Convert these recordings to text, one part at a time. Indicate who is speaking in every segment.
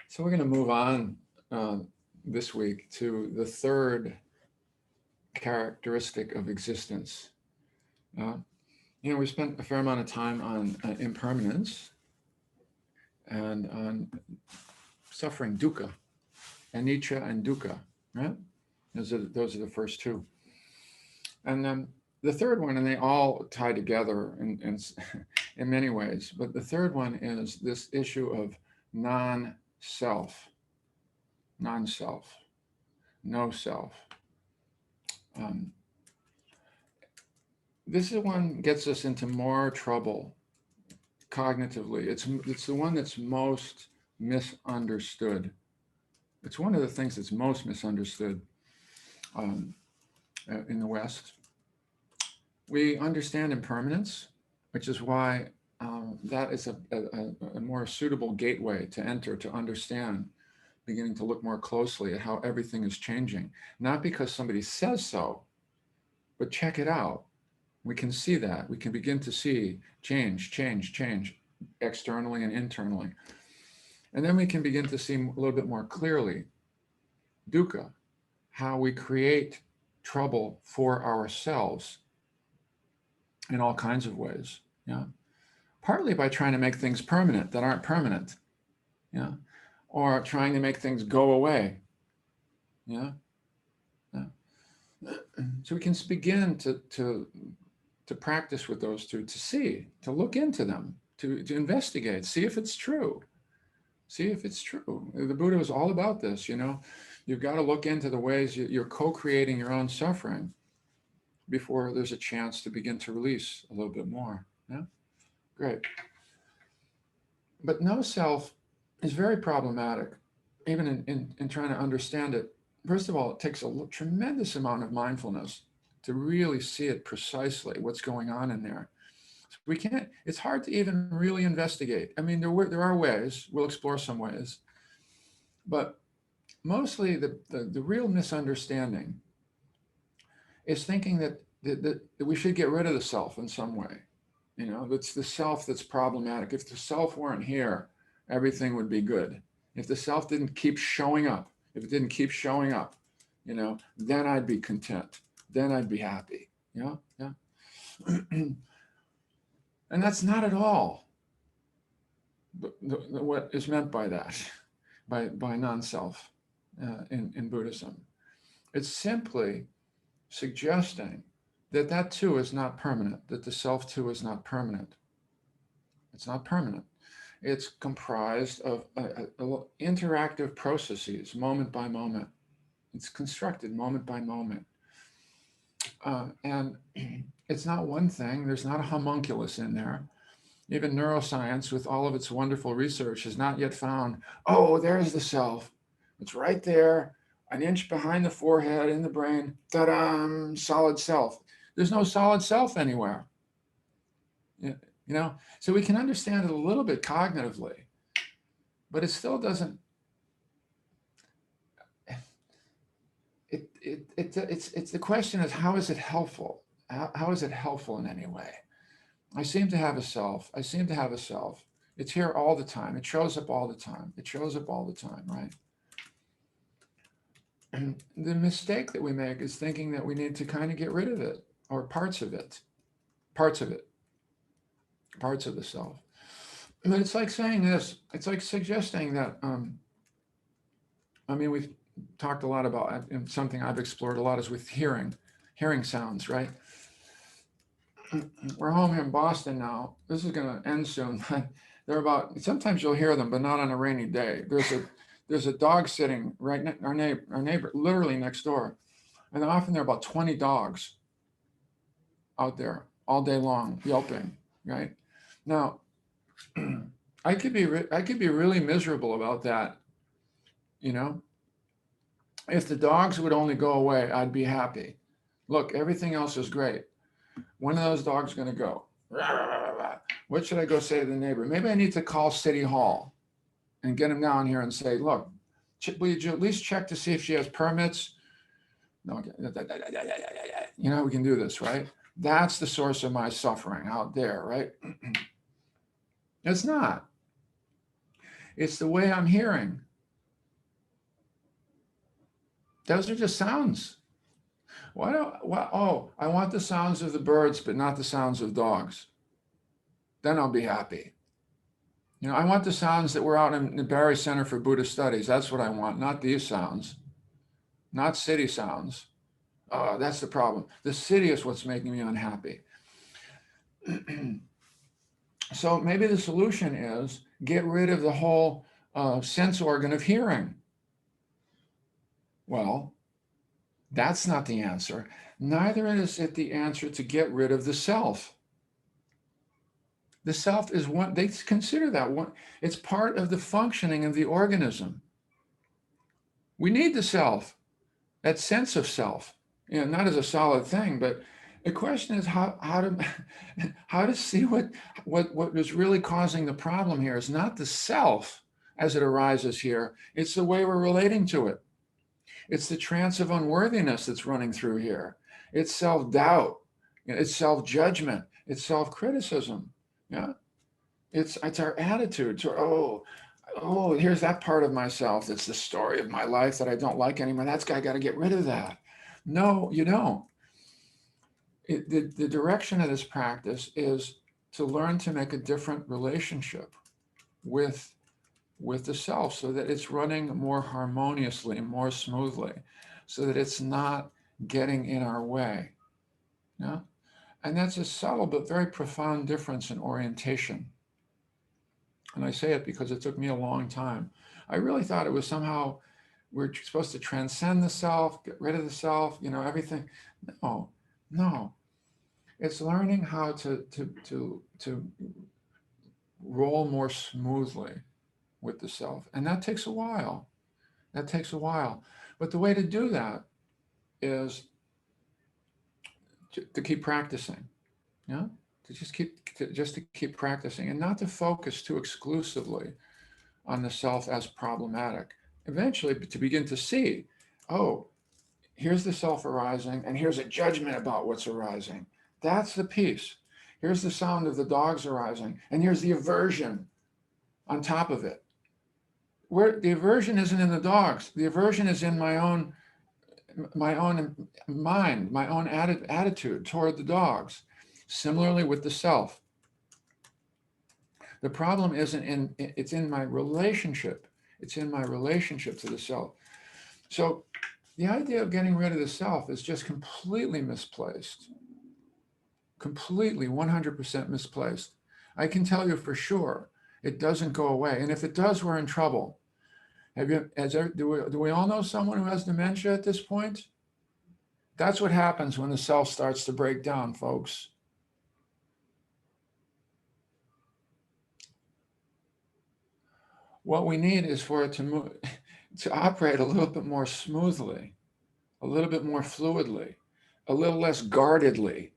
Speaker 1: So we're going to move on uh, this week to the third characteristic of existence. Uh, we spent a fair amount of time on impermanence and on suffering, dukkha, anicca and dukkha, right? Those are the first two. And then the third one, and they all tie together in many ways, but the third one is this issue of non-self, non-self, no self. Um, this is one gets us into more trouble cognitively. It's the one that's most misunderstood. It's one of the things that's most misunderstood um, in the West. We understand impermanence, which is why that is a more suitable gateway to enter, to understand, beginning to look more closely at how everything is changing. Not because somebody says so, but check it out. We can see that. We can begin to see change, change, change, externally and internally. And then we can begin to see a little bit more clearly dukkha, how we create trouble for ourselves in all kinds of ways. Yeah. Partly by trying to make things permanent that aren't permanent. Yeah. Or trying to make things go away. Yeah. Yeah. So we can begin to practice with those two, to see, to look into them, to investigate, see if it's true. See if it's true. The Buddha was all about this, You've got to look into the ways you're co-creating your own suffering before there's a chance to begin to release a little bit more. Yeah? Great. But no self is very problematic, even in trying to understand it. First of all, it takes a tremendous amount of mindfulness to really see it precisely, what's going on in there. So we can't, it's hard to even really investigate. I mean, there are ways, we'll explore some ways, but mostly the real misunderstanding is thinking that we should get rid of the self in some way. It's the self that's problematic. If the self weren't here, everything would be good. If the self didn't keep showing up, if it didn't keep showing up, then I'd be content. Then I'd be happy. Yeah. And that's not at all what is meant by that, by non-self in Buddhism. It's simply suggesting that too is not permanent, that the self too is not permanent. It's not permanent. It's comprised of interactive processes, moment by moment. It's constructed moment by moment. And it's not one thing. There's not a homunculus in there. Even neuroscience, with all of its wonderful research, has not yet found, oh, there's the self. It's right there, an inch behind the forehead in the brain. Ta-da! Solid self. There's no solid self anywhere. So we can understand it a little bit cognitively, but it still doesn't. It's the question is, how is it helpful? How is it helpful in any way? I seem to have a self. I seem to have a self. It's here all the time. It shows up all the time. It shows up all the time, right? And the mistake that we make is thinking that we need to kind of get rid of it, or parts of it, parts of the self. But it's like saying this. It's like suggesting that. We've talked a lot about, and something I've explored a lot is with hearing sounds, right? We're home here in Boston now. This is going to end soon. Sometimes you'll hear them, but not on a rainy day. There's a dog sitting right next our neighbor, literally next door, and often there are about 20 dogs out there all day long yelping. Right now, I could be really miserable about that. If the dogs would only go away, I'd be happy. Look, everything else is great. When are those dogs going to go? What should I go say to the neighbor? Maybe I need to call City Hall and get him down here and say, look, will you at least check to see if she has permits? No, we can do this, right? That's the source of my suffering out there, right? It's not. It's the way I'm hearing. Those are just sounds. Oh, I want the sounds of the birds, but not the sounds of dogs. Then I'll be happy. I want the sounds that were out in the Barry Center for Buddhist Studies. That's what I want, not these sounds, not city sounds. That's the problem. The city is what's making me unhappy. So maybe the solution is get rid of the whole sense organ of hearing. Well, that's not the answer. Neither is it the answer to get rid of the self. The self is one, they consider that one, it's part of the functioning of the organism. We need the self, that sense of self, not as a solid thing, but the question is how to see what is really causing the problem here is not the self as it arises here, it's the way we're relating to it. It's the trance of unworthiness that's running through here. It's self-doubt, it's self-judgment, it's self-criticism. Yeah, it's our attitude. So, here's that part of myself that's the story of my life that I don't like anymore. That's got to get rid of that. No, you don't. The direction of this practice is to learn to make a different relationship with the self so that it's running more harmoniously, more smoothly, so that it's not getting in our way. Yeah? And that's a subtle but very profound difference in orientation. And I say it because it took me a long time. I really thought it was somehow we're supposed to transcend the self, get rid of the self, everything. No. It's learning how to roll more smoothly with the self. And that takes a while. But the way to do that is to keep practicing. Yeah? To keep practicing and not to focus too exclusively on the self as problematic. Eventually, to begin to see, here's the self arising, and here's a judgment about what's arising. That's the piece. Here's the sound of the dogs arising, and here's the aversion on top of it. Where the aversion isn't in the dogs, the aversion is in my own mind, my own attitude toward the dogs. Similarly with the self. The problem it's in my relationship. It's in my relationship to the self. So the idea of getting rid of the self is just completely misplaced. Completely 100% misplaced. I can tell you for sure, it doesn't go away. And if it does, we're in trouble. Do we all know someone who has dementia at this point? That's what happens when the self starts to break down, folks. What we need is for it to operate a little bit more smoothly, a little bit more fluidly, a little less guardedly,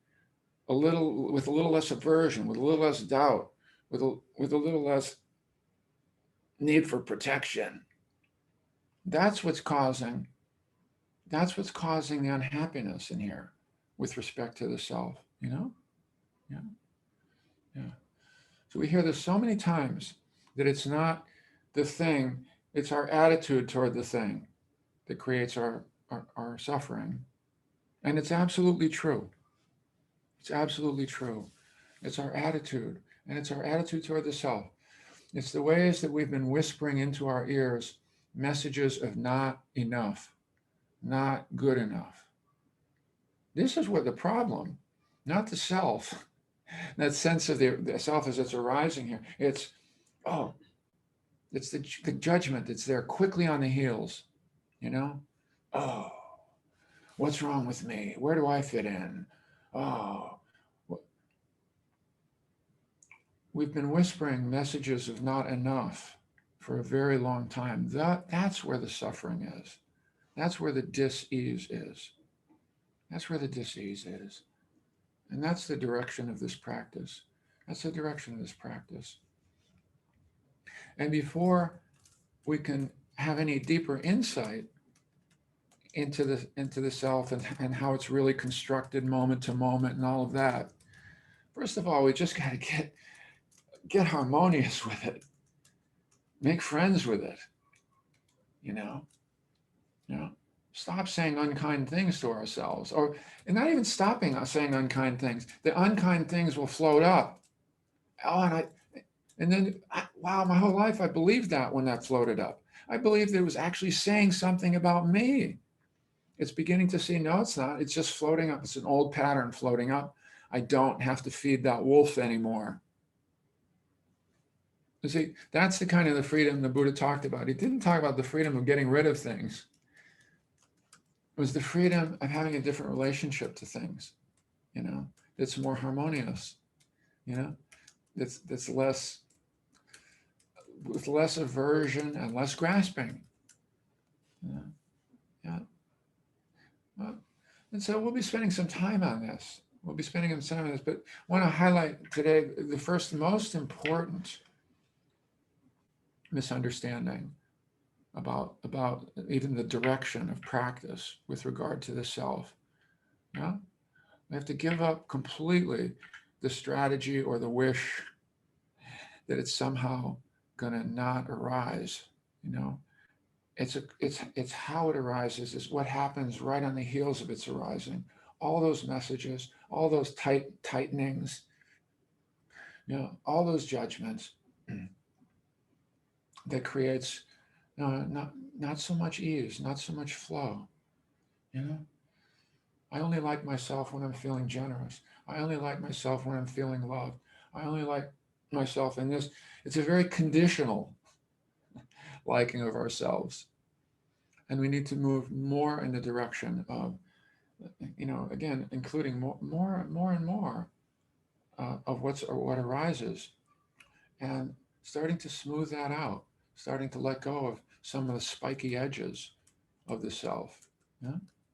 Speaker 1: with a little less aversion, with a little less doubt, with a little less need for protection. That's what's causing the unhappiness in here with respect to the self, Yeah. So we hear this so many times that it's not the thing, it's our attitude toward the thing that creates our suffering. And it's absolutely true. It's absolutely true. It's our attitude, and it's our attitude toward the self. It's the ways that we've been whispering into our ears messages of not enough, not good enough. This is what the problem, not the self, that sense of the self as it's arising here. It's the judgment that's there quickly on the heels, what's wrong with me? Where do I fit in? We've been whispering messages of not enough for a very long time. That's where the suffering is. That's where the dis-ease is. That's where the dis-ease is. And that's the direction of this practice. And before we can have any deeper insight into the self and how it's really constructed moment to moment and all of that, first of all, we just got to get harmonious with it. Make friends with it. You know, you know, stop saying unkind things to ourselves, or and not even stopping us saying unkind things. The unkind things will float up. Oh, and then, wow, my whole life I believed that when that floated up. I believed it was actually saying something about me. It's beginning to see, no, it's not. It's just floating up. It's an old pattern floating up. I don't have to feed that wolf anymore. You see, that's the kind of the freedom the Buddha talked about. He didn't talk about the freedom of getting rid of things. It was the freedom of having a different relationship to things, that's more harmonious, that's less, with less aversion and less grasping. Yeah. Well, and so we'll be spending some time on this. We'll be spending some time on this, but I want to highlight today the first most important misunderstanding about even the direction of practice with regard to the self. Yeah, we have to give up completely the strategy or the wish that it's somehow going to not arise. It's how it arises, is what happens right on the heels of its arising. All those messages, all those tightenings, all those judgments that creates not so much ease, not so much flow. I only like myself when I'm feeling generous. I only like myself when I'm feeling loved. I only like myself in this. It's a very conditional liking of ourselves. And we need to move more in the direction of, again, including more and more of what arises, and starting to smooth that out, starting to let go of some of the spiky edges of the self. Yeah?